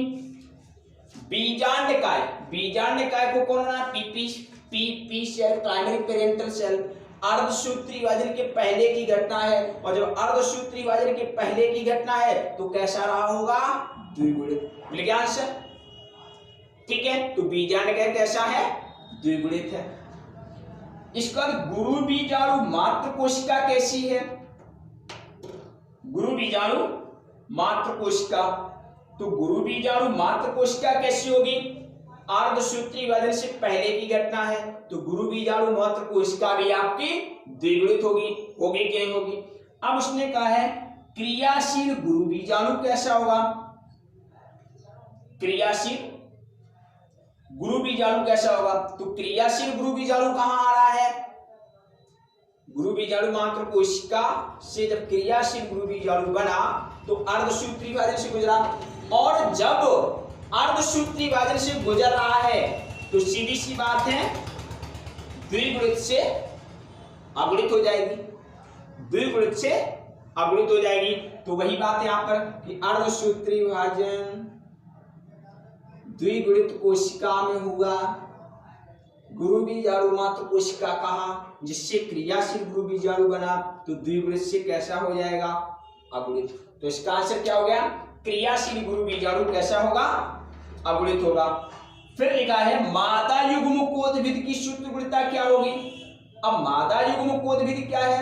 बीजांडकाय, बीजांडकाय को कौन बना? P cell, primary parental cell. अर्धसूत्री विभाजन के पहले की घटना है, और जब अर्धसूत्री विभाजन के पहले की घटना है तो कैसा रहा होगा? द्विगुणित। मिल गया आंसर? ठीक है, तो बीजांडकाय कैसा है? द्विगुणित है। इसका गुरु बीजाणु मात्र कोशिका कैसी है? गुरु बीजाणु मात्र कोशिका, तो गुरु बीजाणु मात्र कोशिका कैसी होगी? अर्धसूत्री विभाजन से पहले की घटना है, तो गुरु बीजाणु मात्र कोशिका भी आपकी द्विगुणित होगी। होगी क्या होगी? अब उसने कहा है क्रियाशील गुरु बीजाणु कैसा होगा? क्रियाशील गुरु बीजाणु कैसा होगा? तो क्रियाशील गुरु बीजाणु कहां आ रहा है? गुरु बीजाणु मात्र कोशिका से जब क्रियाशील गुरु बीजाणु बना तो अर्धसूत्री विभाजन से गुजरा, और जब अर्धसूत्री विभाजन से गुजर रहा है तो सीधी सी बात है द्विगुणित से अगुणित हो जाएगी, द्विगुणित से अगुणित हो जाएगी। तो वही बात यहां पर कि अर्धसूत्री विभाजन द्विगुणित कोशिका में हुआ, गुरु बीजाणु मात्र कोशिका कहा, जिससे क्रियाशील गुरु बीजाणु बना, तो द्विगुणित से कैसा हो जाएगा? अगुणित। तो इसका आंसर क्या हो गया? क्रियाशील गुरु बीजाणु कैसा होगा? अगुणित होगा। फिर लिखा है मादा युग्म कोद विधि की सूत्र गुणिता क्या होगी? अब मादा युग्म कोद विधि क्या है?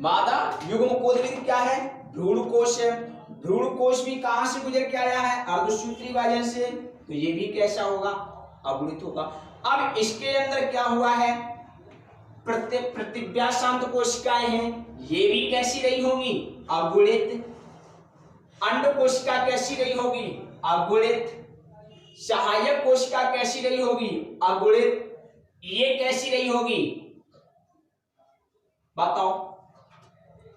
मादा युग्म कोद विधि क्या है? भ्रूण कोश है, भ्रूण कोश भी कहां से गुजर के आया है? अर्धसूत्री विभाजन से, तो ये भी कैसा होगा? अगुणित होगा। अब इसके अंदर क्या हुआ है? प्रतिव्यासांत कोशिकाएं हैं, ये भी कैसी रही होंगी? अगुणित। अंड कोशिका कैसी रही होगी? अगुणित। सहायक कोशिका कैसी रही होगी? अगुणित। ये कैसी रही होगी? बताओ,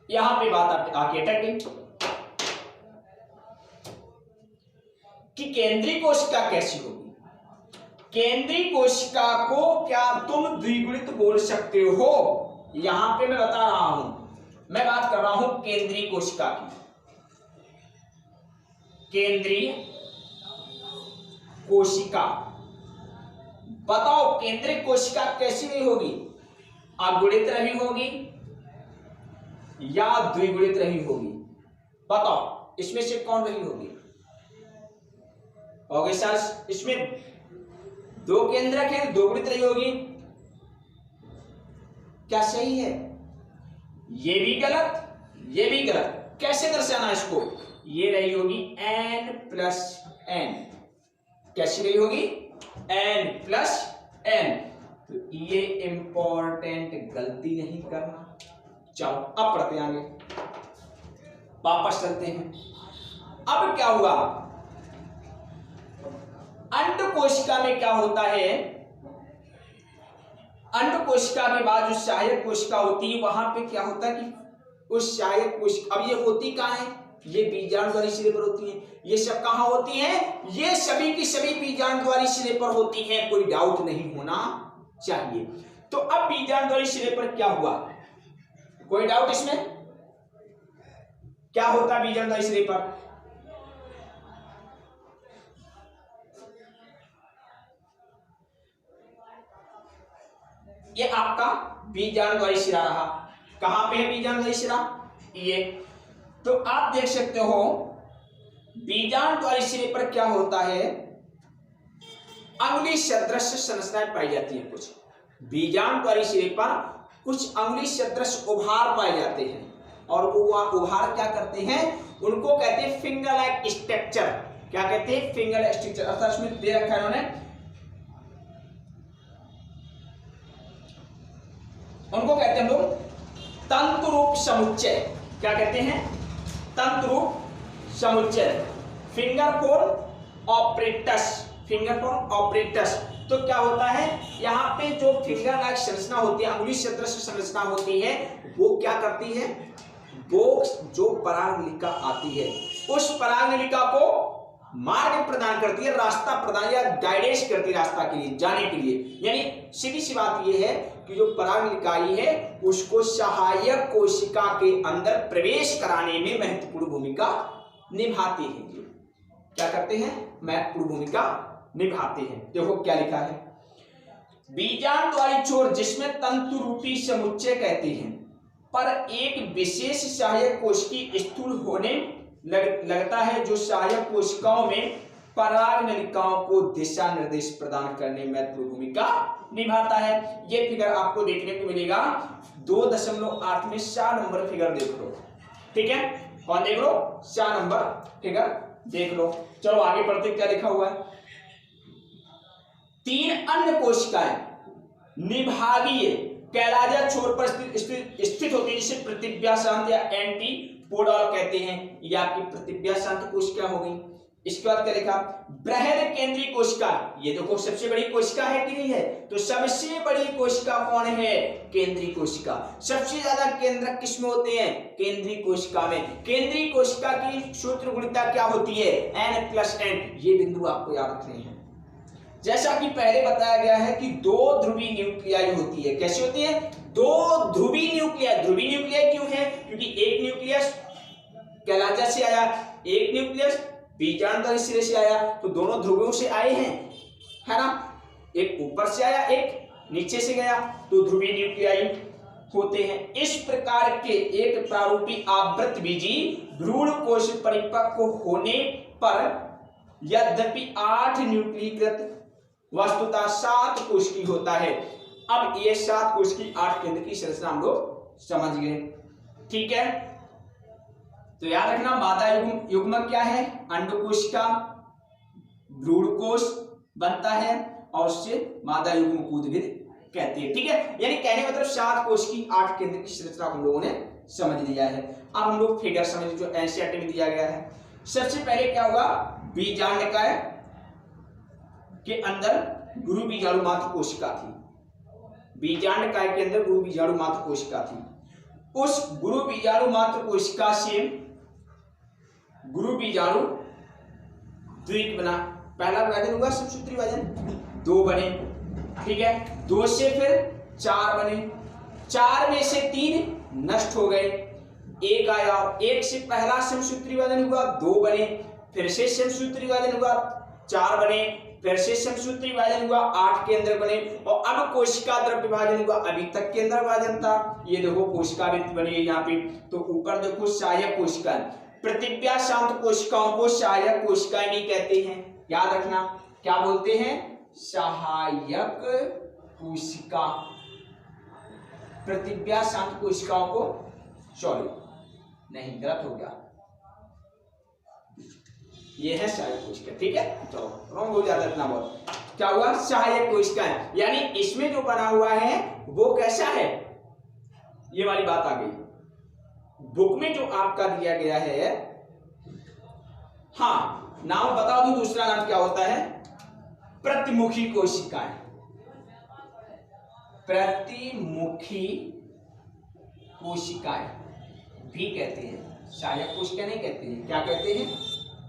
यहां पे बात आके अटक गई कि केंद्रीय कोशिका कैसी होगी। केंद्रीय कोशिका को क्या तुम द्विगुणित बोल सकते हो? यहां पे मैं बता रहा हूं, मैं बात कर रहा हूं केंद्रीय कोशिका की। केंद्रीय कोशिका, बताओ केंद्रीय कोशिका कैसी रही होगी? अगुणित रही होगी या द्विगुणित रही होगी? बताओ इसमें से कौन रही होगी? ओके सर, इसमें दो केंद्रक है, द्विगुणित रही होगी। क्या सही है? ये भी गलत, ये भी गलत। कैसे दर्शाना इसको? ये रही होगी n+n। कैसी रही होगी? n+n। तो ये इंपॉर्टेंट गलती नहीं करना। चलो अब पढ़ते आगे, वापस चलते हैं। अब क्या हुआ? अंड कोशिका में क्या होता है? अंड कोशिका के बाद जो सहायक कोशिका होती है, वहां पे क्या होता है कि उस सहायक कोशिका, अब ये होती कहां है? ये बीजाणुद्वारी सिरे पर होती है। ये सब कहां होती हैं? ये सभी की सभी बीजाणुद्वारी सिरे पर होती हैं, कोई डाउट नहीं होना चाहिए। तो अब बीजाणुद्वारी सिरे पर क्या हुआ? कोई डाउट इसमें? क्या होता है बीजाणुद्वारी सिरे पर? ये आपका बीजाणुद्वारी सिरा रहा। कहां पे है बीजाणुद्वारी सिरा? ये। तो आप देख सकते हो बीजाणुद्वारी सिरे पर क्या होता है? अंगुली सदृश संरचनाएं पाई जाती हैं। कुछ बीजाणुद्वारी सिरे पर कुछ अंगुली सदृश उभार पाए जाते हैं, और वो उभार क्या करते हैं? उनको कहते हैं फिंगर लाइक स्ट्रक्चर। क्या कहते हैं? Finger like structure. अर्थात इसमें दे रखा है उन्होंने, उनको कहते हैं लोग तंतु रूप समुच्चय। क्या कहते हैं? तंतु रूप समुच्चय। Finger four apparatus, finger four apparatus. तो क्या होता है? यहाँ पे जो फिंगर लाइक संरचना होती है, अंगुली सदृश संरचना होती है, वो क्या करती है? वो जो परागनलिका आती है, उस परागनलिका को मार्ग प्रदान करती है, रास्ता प्रदान या गाइडेंस करती है रास्ता के लिए, जाने के लिए। यानी सीधी सी बात यह है कि जो परागनिकाई है उसको सहायक कोशिका के अंदर प्रवेश कराने में महत्वपूर्ण भूमिका निभाती है। क्या करते हैं, महत्वपूर्ण भूमिका निभाते हैं। देखो क्या लिखा है, बीजांडवाली छोर जिसमें तंतु रूपी समुच्चय कहते हैं पर एक विशेष सहायक कोशिकी स्थूल होने लगता है जो सहायक कोशिकाओं में पराग नलिकाओं को दिशा निर्देश प्रदान करने में महत्वपूर्ण भूमिका निभाता है। ये फिगर आपको देखने को मिलेगा 2.8 में 4 नंबर फिगर देख लो, ठीक है, कौन देख लो, 4 नंबर फिगर देख लो। चलो आगे बढ़ते, क्या लिखा हुआ है, 3 अन्य कोशिकाएं निभागीय कैलाजा छोर पर स्थित होती है जिसे प्रतिव्यासांत या एंटीपोडल कहते हैं। ये आपकी प्रतिव्यासांत कोशिका हो गई। इसके बाद क्या लिखा, बृहद केंद्रीय कोशिका, ये देखो सबसे बड़ी कोशिका है कि नहीं है, तो सबसे बड़ी कोशिका कौन है, केंद्रीय कोशिका। सबसे ज्यादा केंद्रक किसमें होते हैं, केंद्रीय कोशिका में। केंद्रीय कोशिका की सूत्र गुणिता क्या होती है, n+n। ये बिंदु आपको याद रखने हैं। जैसा कि पहले बताया गया है कि 2 ध्रुवीय न्यूक्लियाई होती है। कैसी होती है, 2 ध्रुवीय न्यूक्लियाई। ध्रुवीय न्यूक्लियाई क्यों है, क्योंकि एक न्यूक्लियस कैलाजा से आया, एक न्यूक्लियस बीजांडवाली सिरे से आया, तो दोनों ध्रुवों से आए हैं, है ना, एक ऊपर से आया एक नीचे से गया, तो ध्रुवीय न्यूक्लियाई होते हैं। इस प्रकार के एक प्रारूपी आवृतबीजी भ्रूण कोश परिपक्व होने पर यद्यपि 8 न्यूक्लीकृत वस्तुतः 7 कोशिकी होता है। अब ये 7 कोशिकी 8 केंद्र की संरचना हम लोग समझ गए, ठीक है। तो याद रखना, मादा युग्मक क्या है, अंडकोशिका, भ्रूणकोश बनता है और उससे मादा युग्मक उद्भिद कहते हैं, ठीक है। यानी कहने मतलब 7 कोशिकी 8 केंद्र की संरचना हम लोगों ने समझ लिया है। अब हम लोग फिगर समझ जो एनसीईआरटी में दिया गया है। सबसे पहले क्या होगा, बीजांडकाय के अंदर गुरु बीजाणु मात्र कोशिका थी। बीजांडकाय के अंदर गुरु बीजाणु मात्र कोशिका थी। उस गुरु बीजाणु मात्र कोशिका से गुरु बीजाणु द्विक बना, पहला विभाजन हुआ समसूत्री विभाजन, 2 बने, ठीक है। 2 से फिर 4 बने, 4 में से 3 नष्ट हो गए, 1 आया, 1 से पहला समसूत्री विभाजन हुआ, 2 बने, फिर से समसूत्री विभाजन हुआ, 4 बने, फिर से समसूत्री विभाजन हुआ, 8 केंद्र बने, और अब कोशिका द्रव्य विभाजन हुआ। अभी तक केंद्र विभाजन था, ये देखो कोशिका वृत्त बनी है यहाँ पे। तो ऊपर देखो सहायक कोशिका, प्रतिव्यासांत कोशिकाओं को सहायक कोशिकाएं भी कहते हैं, याद रखना, क्या बोलते हैं, सहायक कोशिका। प्रतिव्यासांत कोशिकाओं को, सॉरी नहीं गलत हो गया, ये है सहायक कोशिका, ठीक है। चलो रॉन्ग हो जाता है इतना बहुत, क्या हुआ, सहायक कोशिकाएं, यानी इसमें जो बना हुआ है वो कैसा है, ये वाली बात आ गई। बुक में जो आपका दिया गया है, हाँ नाम बता दूं, दूसरा नाम क्या होता है, प्रतिमुखी कोशिकाएं। प्रतिमुखी कोशिकाएं भी कहते हैं, सहायक कोशिका नहीं कहते हैं, क्या कहते हैं,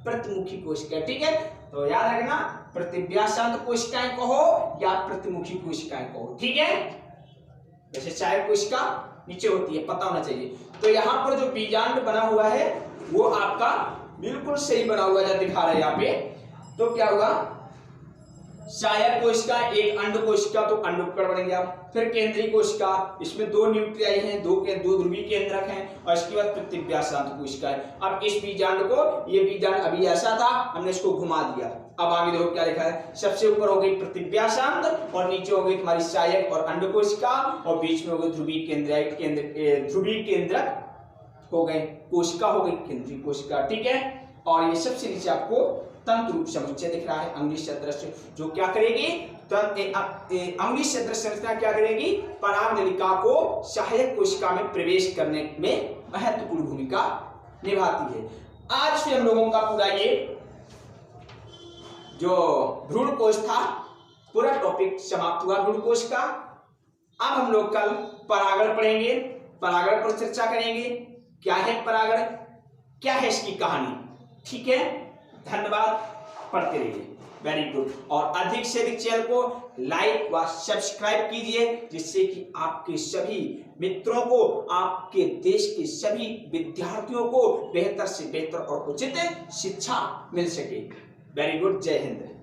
प्रतिमुखी कोशिका, ठीक है। तो याद रखना, प्रतिव्यासांत कोशिकाएं कहो या प्रतिमुखी कोशिकाएं कहो, ठीक है। वैसे सहायक कोशिका नीचे होती है, पता होना चाहिए। तो यहाँ पर जो बीजांड बना हुआ है वो आपका बिल्कुल सही बना हुआ है, दिखा रहा है यहाँ पे। तो क्या हुआ, सहायक कोशिका, एक अंड कोशिका, तो अंडोपकण बन गया। फिर केंद्रीय कोशिका, इसमें 2 न्यूक्लियाई हैं, 2 ध्रुवीय केंद्रक हैं, और इसके बाद प्रतिव्यासांत कोशिका है। अब इस बीजांड को, ये बीजांड अभी ऐसा था, हमने इसको घुमा दिया। अब आगे देखो क्या लिखा है, सबसे ऊपर हो गई प्रतिव्यासांत, और नीचे हो गई तुम्हारी सहायक और अंड कोशिका, और बीच में हो गई ध्रुवीय केंद्रक हो गए, कोशिका हो गई केंद्रीय कोशिका, ठीक है। और ये सबसे नीचे आपको तंतु रूप समुच्चय दिख रहा है, अंगुली सदृश, जो क्या करेगी, अंगुली सदृश संरचना क्या करेगी, पराग नलिका को सहायक कोशिका में प्रवेश करने में महत्वपूर्ण भूमिका निभाती है। आज से हम लोगों का पूरा ये जो भ्रूण कोश था, पूरा टॉपिक समाप्त हुआ भ्रूण कोश का। अब हम लोग कल परागण पढ़ेंगे, परागण पर चर्चा करेंगे, क्या है परागण, क्या है इसकी कहानी, ठीक है। धन्यवाद, पढ़ते रहिए। Very good. और अधिक से अधिक चैनल को लाइक व सब्सक्राइब कीजिए, जिससे कि आपके सभी मित्रों को, आपके देश के सभी विद्यार्थियों को बेहतर से बेहतर और उचित शिक्षा मिल सके। वेरी गुड, जय हिंद।